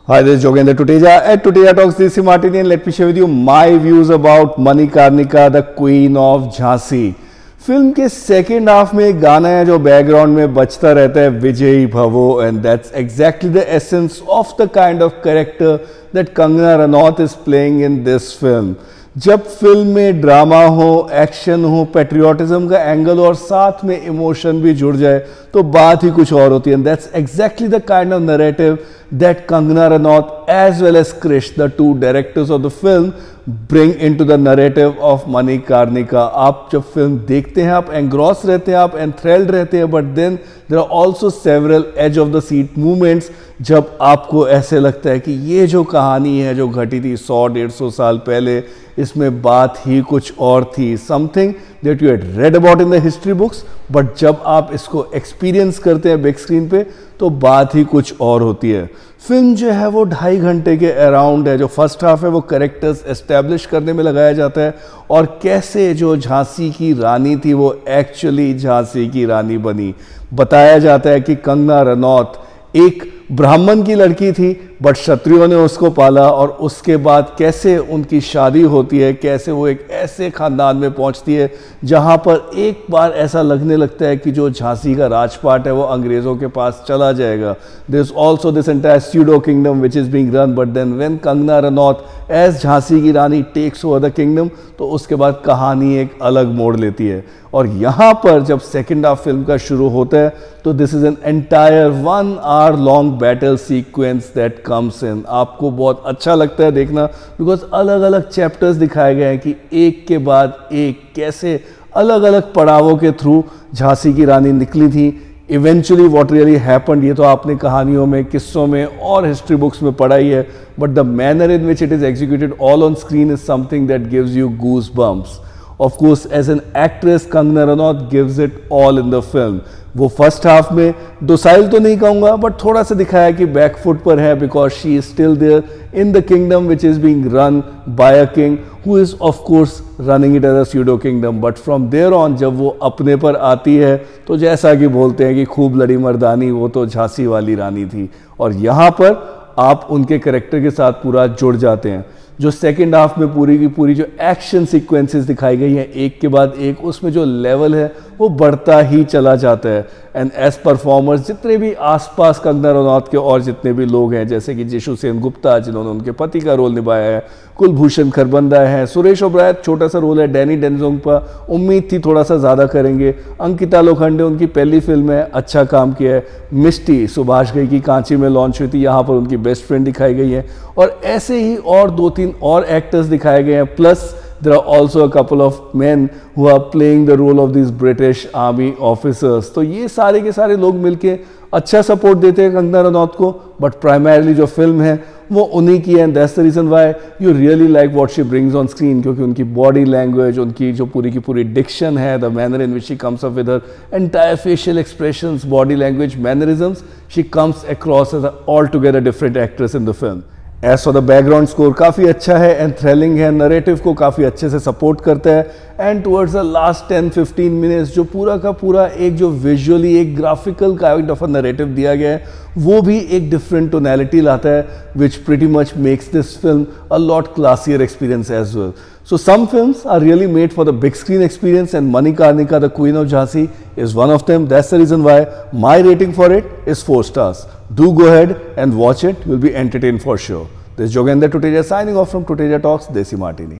Hi, this is Jogendra Tuteja at Tuteja Talks DC Martini, and let me share with you my views about Manikarnika, the Queen of Jhansi. Film के second half में एक गाना है जो background में बजता रहता है, विजयी भवो, and that's exactly the essence of the kind of character that Kangana Ranaut is playing in this film. जब फिल्म में ड्रामा हो, एक्शन हो, पेट्रियोटिज्म का एंगल और साथ में इमोशन भी जुड़ जाए तो बात ही कुछ और होती है. And that's exactly the kind of narrative that Kangana Ranaut as well as Krish, the two directors of the film, bring into the narrative of Manikarnika. आप जब फिल्म देखते हैं आप engrossed रहते हैं, आप enthralled रहते हैं, but then there are also several edge of the seat moments जब आपको ऐसे लगता है कि ये जो कहानी है जो घटी थी 100-150 साल पहले, इसमें बात ही कुछ और थी. Something that you had read about in the history books, but जब आप इसको एक्सपीरियंस करते हैं बिग स्क्रीन पे तो बात ही कुछ और होती है. फिल्म जो है वो 2.5 घंटे के अराउंड है. जो फर्स्ट हाफ है वो कैरेक्टर्स एस्टेब्लिश करने में लगाया जाता है और कैसे जो झांसी की रानी थी वो एक्चुअली झांसी की रानी बनी. बताया जाता है कि कंगना रनौत एक ब्राह्मण की लड़की थी बट क्षत्रियों ने उसको पाला, और उसके बाद कैसे उनकी शादी होती है, कैसे वो एक ऐसे खानदान में पहुंचती है जहां पर एक बार ऐसा लगने लगता है कि जो झांसी का राजपाट है वो अंग्रेज़ों के पास चला जाएगा. There is also this entire pseudo kingdom which is being run, but then when Kangana Ranaut as Jhansi की रानी टेक्स ओवर द किंगडम तो उसके बाद कहानी एक अलग मोड़ लेती है. और यहाँ पर जब सेकेंड हाफ फिल्म का शुरू होता है तो this is an entire 1 hour long battle sequence that comes in. आपको बहुत अच्छा लगता है देखना, बिकॉज अलग अलग चैप्टर्स दिखाए गए हैं कि एक के बाद एक कैसे अलग अलग पड़ावों के थ्रू झांसी की रानी निकली थी. इवेंचुअली व्हाट रियली हैपेंड ये तो आपने कहानियों में, किस्सों में और हिस्ट्री बुक्स में पढ़ा ही है, but the manner in which it is executed all on screen is something that gives you goose bumps. Of course, as an actress, Kangana Ranaut gives it all in the film. वो first half में docile तो नहीं कहूँगा but थोड़ा सा दिखाया कि back foot पर है, because she is still there in the kingdom which is being run by a king who is of course running it as a pseudo kingdom. But from there on जब वो अपने पर आती है तो जैसा कि बोलते हैं कि खूब लड़ी मर्दानी, वो तो झांसी वाली रानी थी. और यहाँ पर आप उनके कैरेक्टर के साथ पूरा जुड़ जाते हैं. जो सेकेंड हाफ में पूरी की पूरी जो एक्शन सीक्वेंसेस दिखाई गई हैं एक के बाद एक, उसमें जो लेवल है वो बढ़ता ही चला जाता है. एंड एज परफॉर्मर्स जितने भी आसपास कंगना रनौत के और जितने भी लोग हैं, जैसे कि जिशु सेन गुप्ता जिन्होंने उनके पति का रोल निभाया है, कुलभूषण खरबंदा है, सुरेश ओबराय छोटा सा रोल है, डैनी डेंजोंगपा उम्मीद थी थोड़ा सा ज़्यादा करेंगे, अंकिता लोखंडे उनकी पहली फिल्म है, अच्छा काम किया है, मिष्टी सुभाष घई की कांची में लॉन्च हुई थी, यहाँ पर उनकी बेस्ट फ्रेंड दिखाई गई है, और ऐसे ही और 2-3 और एक्टर्स दिखाए गए हैं. Plus there are also a couple of men who are playing the role of these British Army officers. तो ये सारे के सारे लोग मिलके अच्छा सपोर्ट देते हैं कंगना रनौत को, बट प्राइमरली जो फिल्म है वो उन्हीं की है. And that's the reason why you really like what she brings on screen, क्योंकि उनकी बॉडी लैंग्वेज, उनकी जो पूरी की पूरी डिक्शन है, the manner in which she comes up with her entire facial expressions, body language, mannerisms, she comes across as all together different actress in the film. As for the background score काफ़ी अच्छा है and thrilling है, narrative को काफ़ी अच्छे से support करता है. And towards the last 10-15 minutes जो पूरा का पूरा एक जो विजुअली एक graphical kind of a narrative दिया गया है वो भी एक डिफरेंट टोनैलिटी लाता है, which pretty much makes this film a lot classier experience as well. So some films are really made for the big screen experience, and Manikarnika, the Queen of Jhansi, is one of them. That's the reason why my rating for it is 4 stars. Do go ahead and watch it. You'll be entertained for sure. This is Jogendra Tuteja signing off from Tuteja Talks, Desi Martini.